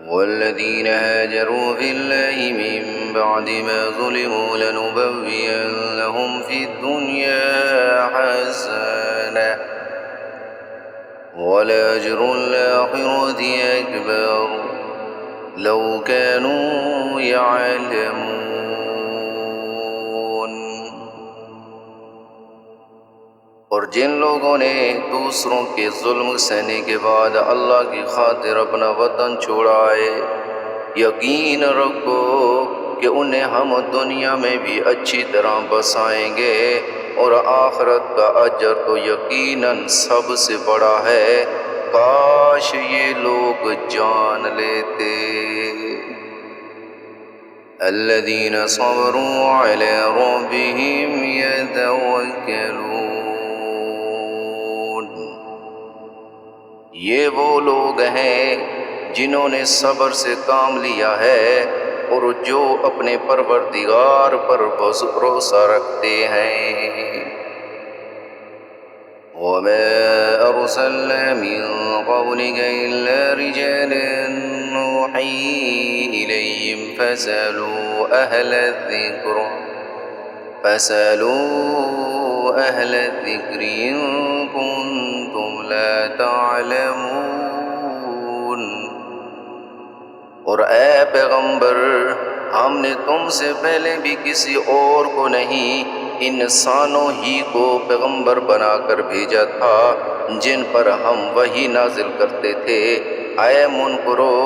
والذين هاجروا في الله من بعد ما ظلموا لنبوئنهم في الدنيا حسنة ولأجر الآخرة أكبر لو كانوا يعلمون. اور جن لوگوں نے دوسروں کے ظلم سہنے کے بعد اللہ کی خاطر اپنا وطن چھوڑا ہے، یقین رکھو کہ انہیں ہم دنیا میں بھی اچھی طرح بسائیں گے اور آخرت کا اجر تو یقیناً سب سے بڑا ہے. کاش یہ لوگ جان لیتے. الذین صبروا علی ربہم یتوکلون. یہ وہ لوگ ہیں جنہوں نے صبر سے کام لیا ہے اور جو اپنے پروردگار پر بھروسہ رکھتے ہیں. وَمَا أَرْسَلْنَا مِن قَبْلِكَ إِلَّا رِجَالًا نُوحِي إِلَيْهِمْ فَاسْأَلُوا أَهْلَ الذِّكْرِ إِن كُنتُمْ لَا تَعْلَمُونَ. اور اے پیغمبر، ہم نے تم سے پہلے بھی کسی اور کو نہیں، انسانوں ہی کو پیغمبر بنا کر بھیجا تھا جن پر ہم وحی نازل کرتے تھے. اے منکرو،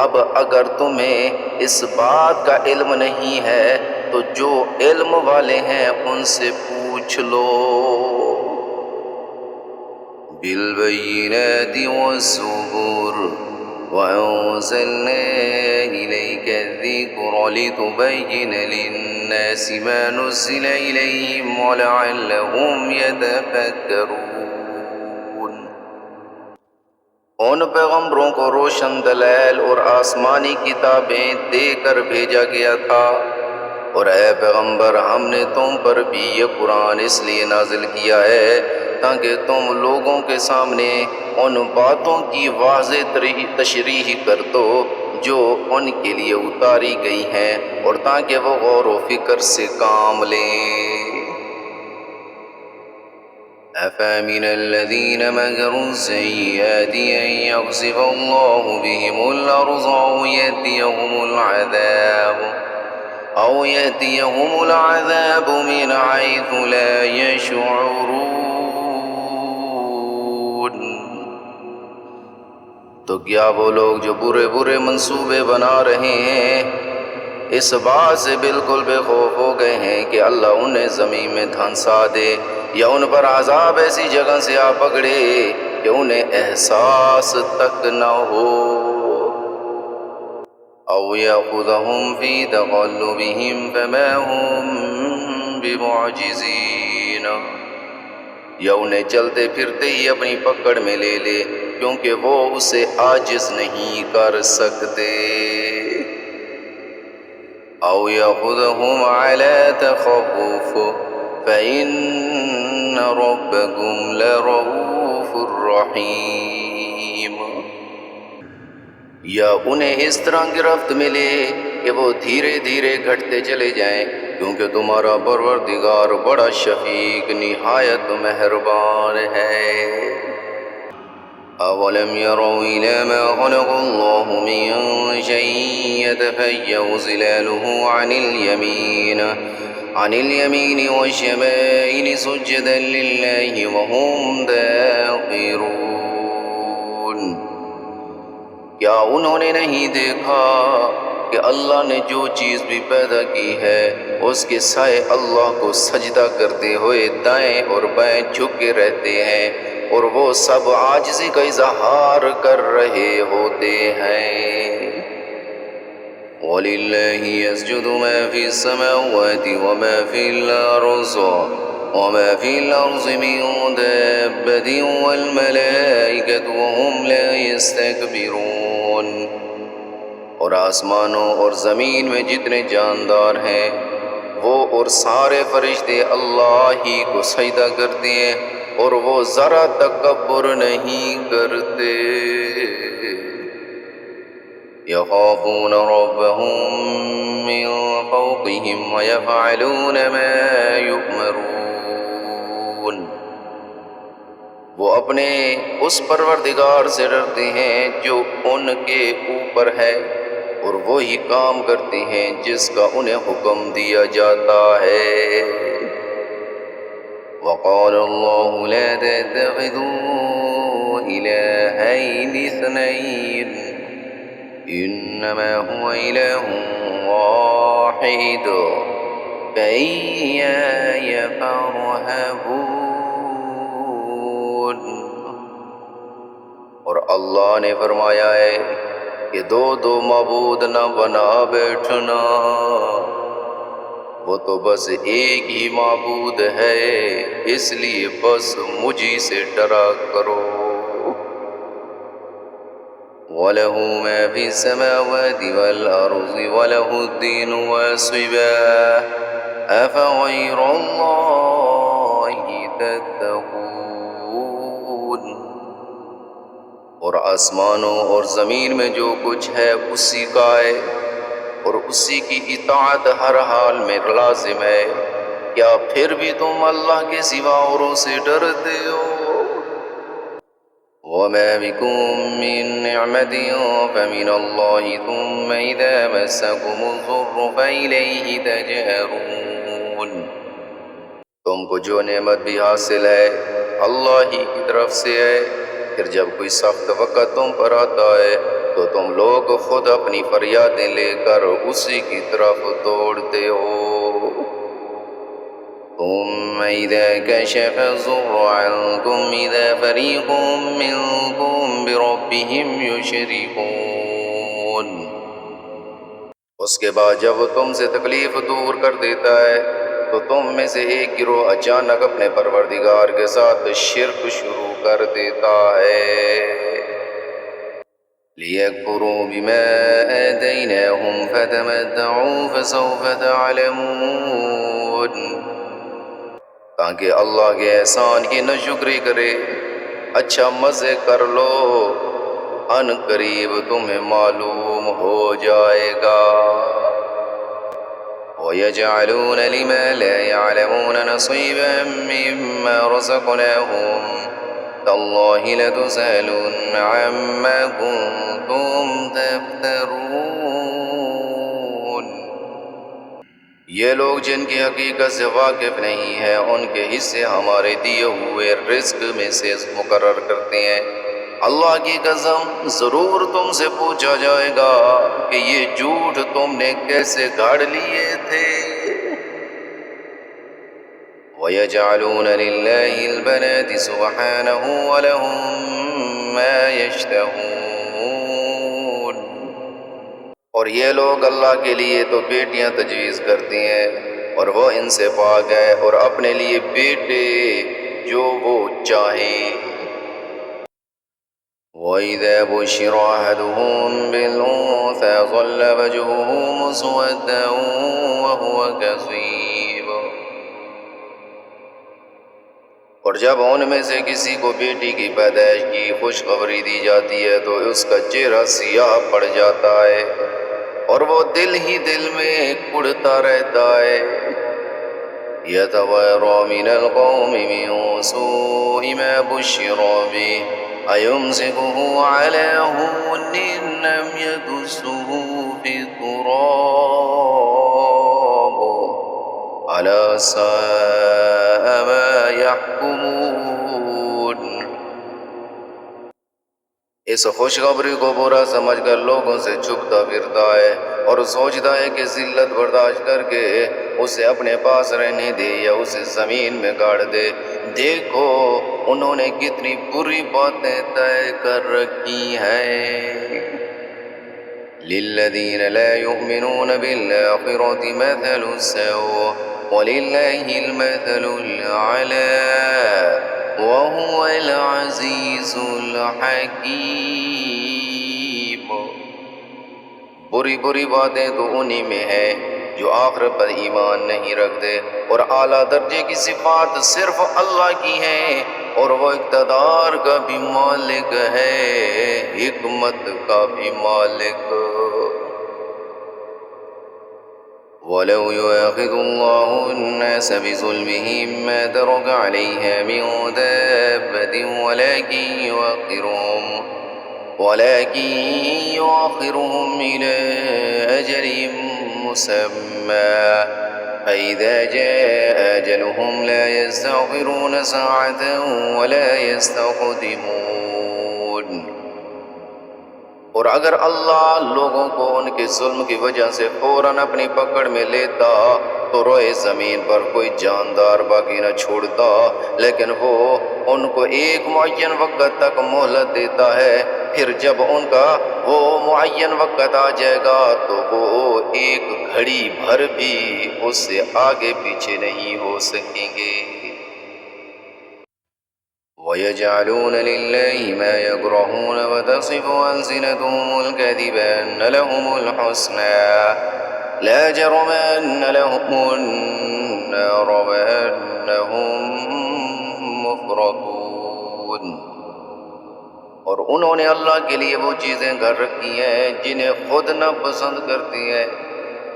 اب اگر تمہیں اس بات کا علم نہیں ہے تو جو علم والے ہیں ان سے پوچھ لو. بالبینات والزبور وأنزلنا إليك الذكر لتبين للناس ما نزل إليهم ولعلهم يتفكرون. ان پیغمبروں کو روشن دلائل اور آسمانی کتابیں دے کر بھیجا گیا تھا. اور اے پیغمبر، ہم نے تم پر بھی یہ قرآن اس لیے نازل کیا ہے تاکہ تم لوگوں کے سامنے ان باتوں کی واضح تشریح کر دو جو ان کے لیے اتاری گئی ہیں اور تاکہ وہ غور و فکر سے کام لیں. أَفَمِنَ الَّذِينَ مَكَرُوا السَّيِّئَاتِ أَن يَخْسِفَ اللَّهُ بِهِمُ الْأَرْضَ أَوْ يَأْتِيَهُمُ الْعَذَابُ مِنْ حَيْثُ لَا يَشْعُرُونَ. تو کیا وہ لوگ جو برے برے منصوبے بنا رہے ہیں اس بات سے بالکل بے خوف ہو گئے ہیں کہ اللہ انہیں زمین میں دھنسا دے یا ان پر عذاب ایسی جگہ سے آ پکڑے کہ انہیں احساس تک نہ ہو. او یأخذہم فی تقلبہم فما ہم بمعجزین. یا انہیں چلتے پھرتے ہی اپنی پکڑ میں لے لے کیونکہ وہ اسے عاجز نہیں کر سکتے. او یأخذہم علی تخوف فإن ربکم لرؤوف رحیم. یا انہیں اس طرح گرفت ملے کہ وہ دھیرے دھیرے گھٹتے چلے جائیں کیونکہ تمہارا پروردگار بڑا شفیق نہایت مہربان ہے. اولم يروا الى ما خلق الله من شيء يتفيأ ظلاله عن اليمين والشمائل سجدا لله وهم داخرون. کیا انہوں نے نہیں دیکھا کہ اللہ نے جو چیز بھی پیدا کی ہے اس کے سائے اللہ کو سجدہ کرتے ہوئے دائیں اور بائیں جھکے رہتے ہیں اور وہ سب عاجزی کا اظہار کر رہے ہوتے ہیں. وَلِلَّهِ يَسْجُدُ مَا فِي السَّمَاوَاتِ وَمَا فِي الْأَرْضِ مِن دَابَّةٍ وَالْمَلَائِكَةُ وَهُمْ لَا يَسْتَكْبِرُونَ. اور آسمانوں اور زمین میں جتنے جاندار ہیں وہ اور سارے فرشتے اللہ ہی کو سجدہ کرتے ہیں اور وہ ذرا تکبر نہیں کرتے. يخافون ربهم من فوقهم ويفعلون ما يؤمرون۔ وہ اپنے اس پروردگار سے ڈرتے ہیں جو ان کے اوپر ہے، اور وہی کام کرتے ہیں جس کا انہیں حکم دیا جاتا ہے۔ وقال اللہ لا تتخذوا إلہین اثنین انما هو الہ واحد فإیایا فارہبون۔ اور اللہ نے فرمایا ہے کہ دو دو معبود نہ بنا بیٹھنا، وہ تو بس ایک ہی معبود ہے، اس لیے بس مجھی سے ڈرا کرو۔ وَلَهُ مَا فِي السَّمَاوَاتِ وَالْأَرْضِ وَلَهُ الدِّينُ وَاصِبًا أَفَغَيْرَ اللَّهِ تَتَّقُونَ۔ اور آسمانوں اور زمین میں جو کچھ ہے اسی کا ہے، اور اسی کی اطاعت ہر حال میں لازم ہے، کیا پھر بھی تم اللہ کے سوا اوروں سے ڈرتے ہو؟ وَمَا بِكُم مِّن نِّعْمَةٍ فَمِنَ اللَّهِ ثُمَّ إِذَا مَسَّكُمُ الضُّرُّ فَإِلَيْهِ تَجْأَرُونَ۔ تم کو جو نعمت بھی حاصل ہے اللہ ہی کی طرف سے ہے، پھر جب کوئی سخت وقت تم پر آتا ہے تو تم لوگ خود اپنی فریادیں لے کر اسی کی طرف دوڑتے ہو۔ ثم إذا كشف الضر عنكم إذا فريق منكم بربهم يشركون۔ اس کے بعد جب وہ تم سے تکلیف دور کر دیتا ہے تو تم میں سے ایک گروہ اچانک اپنے پروردگار کے ساتھ شرک شروع کر دیتا ہے۔ لِيَكْفُرُوا بِمَا آتَيْنَاهُمْ فَتَمَتَّعُوا فَسَوْفَ تَعْلَمُونَ۔ تاکہ اللہ کے احسان کی ناشکری کرے، اچھا مزے کر لو، ان قریب تمہیں معلوم ہو جائے گا۔ وَيَجْعَلُونَ لِمَا لَا يَعْلَمُونَ نَصِيبًا مِّمَّا رَزَقْنَاهُمْ تَاللَّهِ لَتُسْأَلُنَّ عَمَّا كُنتُمْ تَفْتَرُونَ۔ یہ لوگ جن کی حقیقت سے واقف نہیں ہیں ان کے حصے ہمارے دیے ہوئے رزق میں سے مقرر کرتے ہیں۔ اللہ کی قسم ضرور تم سے پوچھا جائے گا کہ یہ جھوٹ تم نے کیسے گھڑ لیے تھے۔ وَيَجْعَلُونَ لِلَّهِ الْبَنَاتِ سُبْحَانَهُ وَلَهُم مَّا يَشْتَهُونَ۔ اور یہ لوگ اللہ کے لیے تو بیٹیاں تجویز کرتی ہیں، اور وہ ان سے پاک ہے، اور اپنے لیے بیٹے جو وہ چاہیں۔ وَإِذَا بُشِّرَ أَحَدُهُم بِالْأُنثَىٰ ظَلَّ وَجْهُهُ مُسْوَدًّا وَهُوَ كَظِيمٌ۔ اور جب ان میں سے کسی کو بیٹی کی پیدائش کی خوشخبری دی جاتی ہے تو اس کا چہرہ سیاہ پڑ جاتا ہے، اور وہ دل ہی دل میں کڑتا رہتا ہے۔ يَتَوَارَىٰ مِنَ الْقَوْمِ مِن سُوءِ مَا بُشِّرَ بِهِ أَيُمْسِكُهُ عَلَىٰ هُنٍ لَّمْ يَدُسُّهُ فِي التُّرَابِ أَلَا سَاءَ مَا يَحْكُمُونَ۔ اس خوشخبری کو برا سمجھ کر لوگوں سے چھپتا پھرتا ہے اور سوچتا ہے کہ ذلت برداشت کر کے اسے اپنے پاس رہنے دے یا اسے زمین میں گاڑ دے۔ دیکھو انہوں نے کتنی بری باتیں طے کر رکھی ہیں۔ لِلَّذِينَ لَا يُؤْمِنُونَ بِالْآخِرَةِ مَثَلُ السَّوْءِ وَلِلَّهِ الْمَثَلُ الْأَعْلَىٰ وَهُوَ الْعَزِيزُ الْحَكِيمُ۔ بری بری باتیں تو انہی میں ہیں جو آخرت پر ایمان نہیں رکھتے، اور اعلیٰ درجے کی صفات صرف اللہ کی ہیں، اور وہ اقتدار کا بھی مالک ہے، حکمت کا بھی مالک۔ ولو يؤاخذ الله الناس بظلمهم ما ترك عليها من دابة ولكن يؤخرهم إلى أجل مسمى فإذا جاء أجلهم لا يستأخرون ساعة ولا يستقدمون۔ اور اگر اللہ لوگوں کو ان کے ظلم کی وجہ سے فوراً اپنی پکڑ میں لیتا تو روئے زمین پر کوئی جاندار باقی نہ چھوڑتا، لیکن وہ ان کو ایک معین وقت تک مہلت دیتا ہے، پھر جب ان کا وہ معین وقت آ جائے گا تو وہ ایک گھڑی بھر بھی اس سے آگے پیچھے نہیں ہو سکیں گے۔ وَيَجْعَلُونَ لِلَّهِ مَا يَكْرَهُونَ وَتَصِفُ أَلْسِنَتُهُمُ الْكَذِبَ أَنَّ لَهُمُ الْحُسْنَىٰ لَا جَرَمَ أَنَّ لَهُمُ النَّارَ وَأَنَّهُم مُّفْرَطُونَ۔ اور انہوں نے اللہ کے لیے وہ چیزیں گھر رکھی ہیں جنہیں خود نہ پسند کرتی ہیں،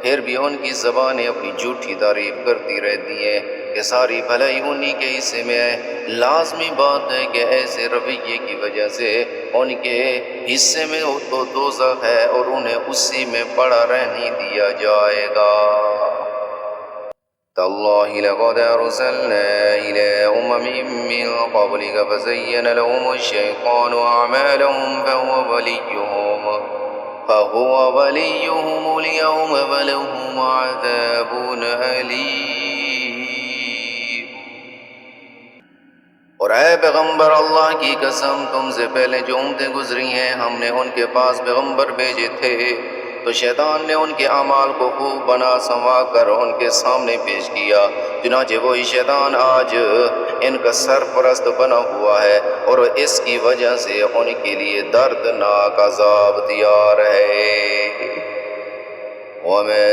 پھر بھی ان کی زبانیں اپنی جھوٹی تعریف کرتی رہتی ہیں کہ ساری بھلائی انہی کے حصے میں ہے۔ لازمی بات ہے کہ ایسے رویے کی وجہ سے ان کے حصے میں تو دوزخ ہے اور انہیں اسی میں پڑا رہنے دیا جائے گا۔ تاللہ لقد ارسلنا الى من قبلك فزين لهم الشيطان اعمالهم فهو وليهم اليوم ولهم عذاب أليم۔ اور اے پیغمبر، اللہ کی قسم تم سے پہلے جو امتیں گزری ہیں ہم نے ان کے پاس پیغمبر بھیجے تھے، تو شیطان نے ان کے اعمال کو خوب بنا سنوار کر ان کے سامنے پیش کیا، چنانچہ وہی شیطان آج ان کا سرپرست بنا ہوا ہے اور اس کی وجہ سے ان کے لیے دردناک عذاب تیار ہے۔ وَمَا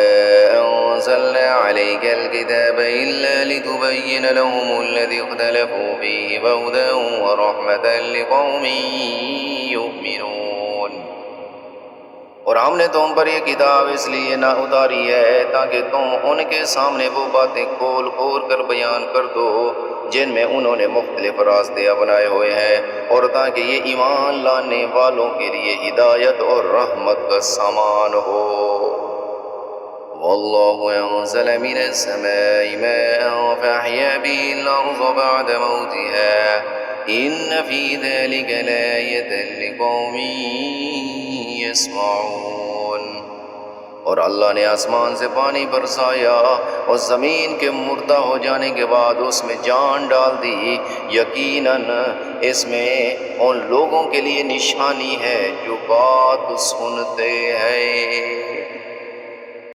أَنزَلْنَا عَلَيْكَ الْكِتَابَ إِلَّا لِتُبَيِّنَ لَهُمُ الَّذِي اخْتَلَفُوا فِيهِ وَهُدًى وَرَحْمَةً لِقَوْمٍ يُؤْمِنُونَ۔ اور ہم نے تم پر یہ کتاب اس لیے نہ اتاری ہے تاکہ تم ان کے سامنے وہ باتیں کھول کھول کر بیان کر دو جن میں انہوں نے مختلف راستے اپنائے ہوئے ہیں، اور تاکہ یہ ایمان لانے والوں کے لیے ہدایت اور رحمت کا سامان ہو۔ واللہ انزل من السماء ماء فأحیا به الأرض بعد موتها ان فی ذلک لآیۃ لقوم یسمعون۔ اور اللہ نے آسمان سے پانی برسایا اور زمین کے مردہ ہو جانے کے بعد اس میں جان ڈال دی، یقیناً اس میں ان لوگوں کے لیے نشانی ہے جو بات سنتے ہیں۔